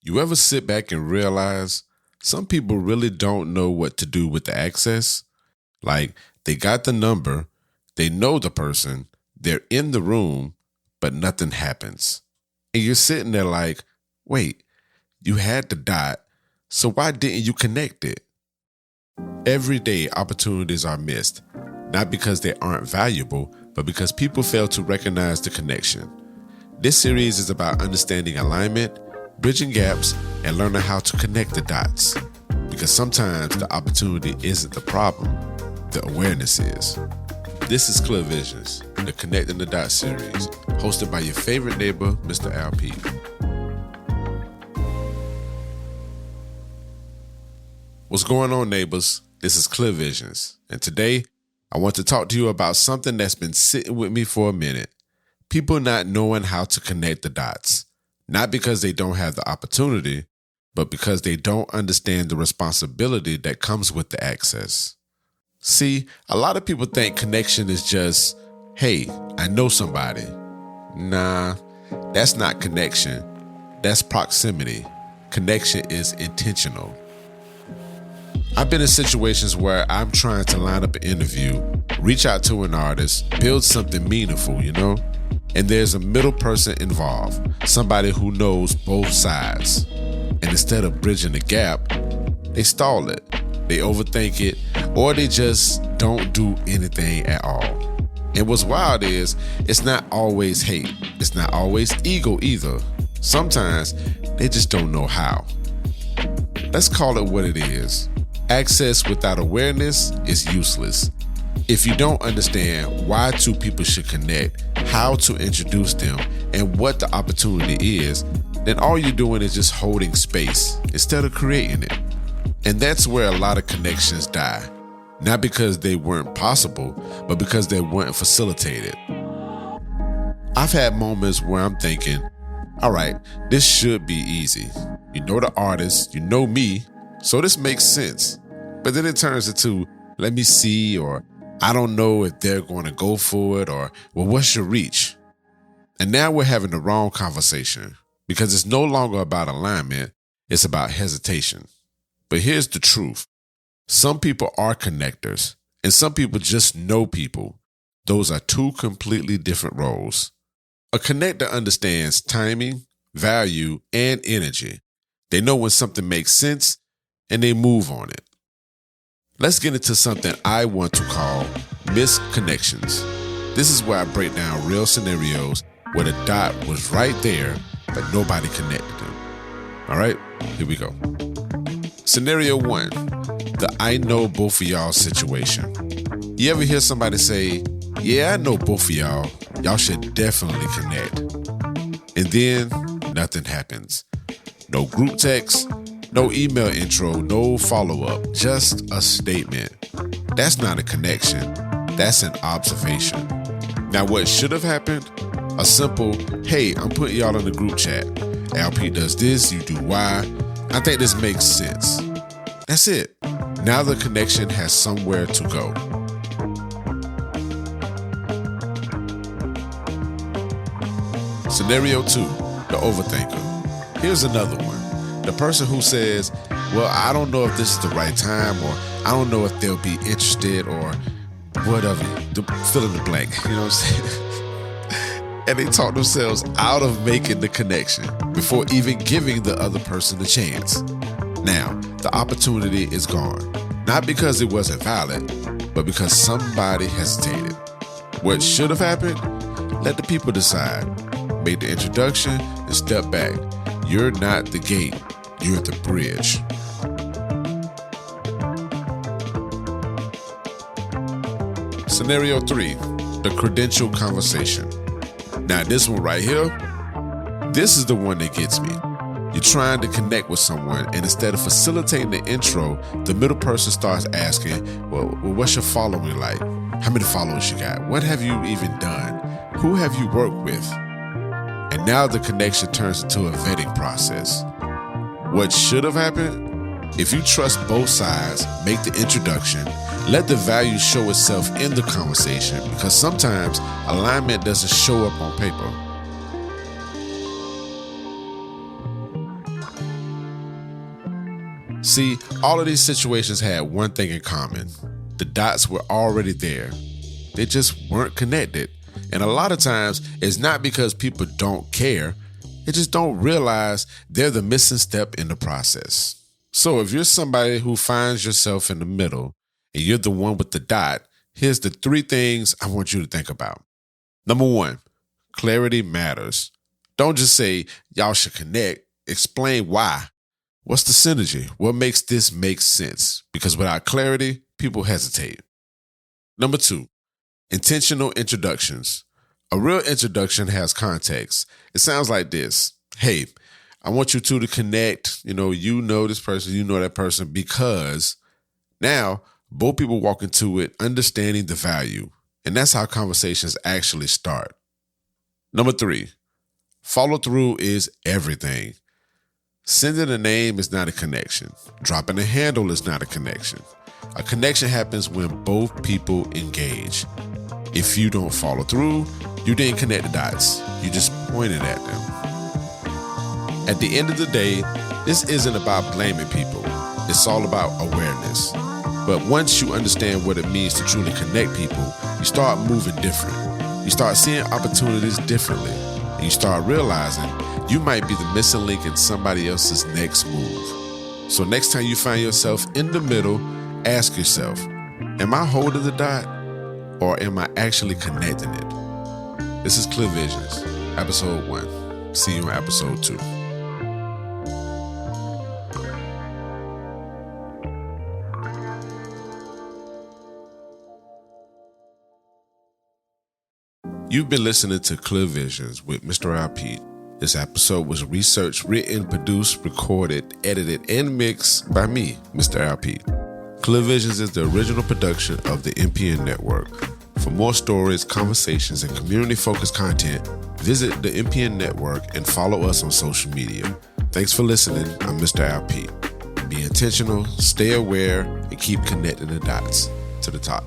You ever sit back and realize some people really don't know what to do with the access? Like, they got the number, they know the person, they're in the room, but nothing happens. And you're sitting there like, wait, you had the dot, so why didn't you connect it? Every day, opportunities are missed, not because they aren't valuable, but because people fail to recognize the connection. This series is about understanding alignment, bridging gaps, and learning how to connect the dots. Because sometimes the opportunity isn't the problem, the awareness is. This is Clear Visions, the Connecting the Dots series, hosted by your favorite neighbor, Mr. LP. What's going on, neighbors? This is Clear Visions, and today I want to talk to you about something that's been sitting with me for a minute. People not knowing how to connect the dots. Not because they don't have the opportunity, but because they don't understand the responsibility that comes with the access. See, a lot of people think connection is just, hey, I know somebody. Nah, that's not connection. That's proximity. Connection is intentional. I've been in situations where I'm trying to line up an interview, reach out to an artist, build something meaningful, And there's a middle person involved, somebody who knows both sides. And instead of bridging the gap, they stall it, they overthink it, or they just don't do anything at all. And what's wild is, it's not always hate. It's not always ego either. Sometimes they just don't know how. Let's call it what it is. Access without awareness is useless. If you don't understand why two people should connect, how to introduce them, and what the opportunity is, then all you're doing is just holding space instead of creating it. And that's where a lot of connections die. Not because they weren't possible, but because they weren't facilitated. I've had moments where I'm thinking, all right, this should be easy. You know the artist, you know me, so this makes sense. But then it turns into, let me see, or I don't know if they're going to go for it, or, well, what's your reach? And now we're having the wrong conversation because it's no longer about alignment, it's about hesitation. But here's the truth. Some people are connectors, and some people just know people. Those are two completely different roles. A connector understands timing, value, and energy. They know when something makes sense, and they move on it. Let's get into something I want to call misconnections. This is where I break down real scenarios where the dot was right there, but nobody connected them. All right, here we go. Scenario 1, the I know both of y'all situation. You ever hear somebody say, yeah, I know both of y'all. Y'all should definitely connect. And then nothing happens. No group text, no email intro, no follow-up, just a statement. That's not a connection, that's an observation. Now what should have happened? A simple, hey, I'm putting y'all in the group chat. LP does this, you do Y. I think this makes sense. That's it. Now the connection has somewhere to go. Scenario 2, the overthinker. Here's another one. The person who says, well, I don't know if this is the right time, or I don't know if they'll be interested, or whatever, fill in the blank, you know what I'm saying? And they talk themselves out of making the connection before even giving the other person a chance. Now, the opportunity is gone. Not because it wasn't valid, but because somebody hesitated. What should have happened? Let the people decide. Make the introduction and step back. You're not the gate, you're the bridge. Scenario 3, the credential conversation. Now this one right here, this is the one that gets me. You're trying to connect with someone, and instead of facilitating the intro, the middle person starts asking, well, what's your following like? How many followers you got? What have you even done? Who have you worked with? And now the connection turns into a vetting process. What should have happened? If you trust both sides, make the introduction, let the value show itself in the conversation, because sometimes alignment doesn't show up on paper. See, all of these situations had one thing in common. The dots were already there. They just weren't connected. And a lot of times, it's not because people don't care. They just don't realize they're the missing step in the process. So if you're somebody who finds yourself in the middle and you're the one with the dot, here's the 3 things I want you to think about. Number 1, clarity matters. Don't just say, y'all should connect. Explain why. What's the synergy? What makes this make sense? Because without clarity, people hesitate. Number 2, intentional introductions. A real introduction has context. It sounds like this. Hey, I want you two to connect. You know this person, you know that person, because now both people walk into it understanding the value. And that's how conversations actually start. Number 3, follow through is everything. Sending a name is not a connection. Dropping a handle is not a connection. A connection happens when both people engage. If you don't follow through, you didn't connect the dots. You just pointed at them. At the end of the day, this isn't about blaming people. It's all about awareness. But once you understand what it means to truly connect people, you start moving different. You start seeing opportunities differently. And you start realizing you might be the missing link in somebody else's next move. So next time you find yourself in the middle, ask yourself, am I holding the dot or am I actually connecting it? This is Clear Visions, episode 1. See you on episode 2. You've been listening to Clear Visions with Mr. Al Pete. This episode was researched, written, produced, recorded, edited, and mixed by me, Mr. Al Pete. Clear Visions is the original production of the MPN Network. For more stories, conversations, and community-focused content, visit the MPN Network and follow us on social media. Thanks for listening. I'm Mr. Al Pete. Be intentional, stay aware, and keep connecting the dots to the top.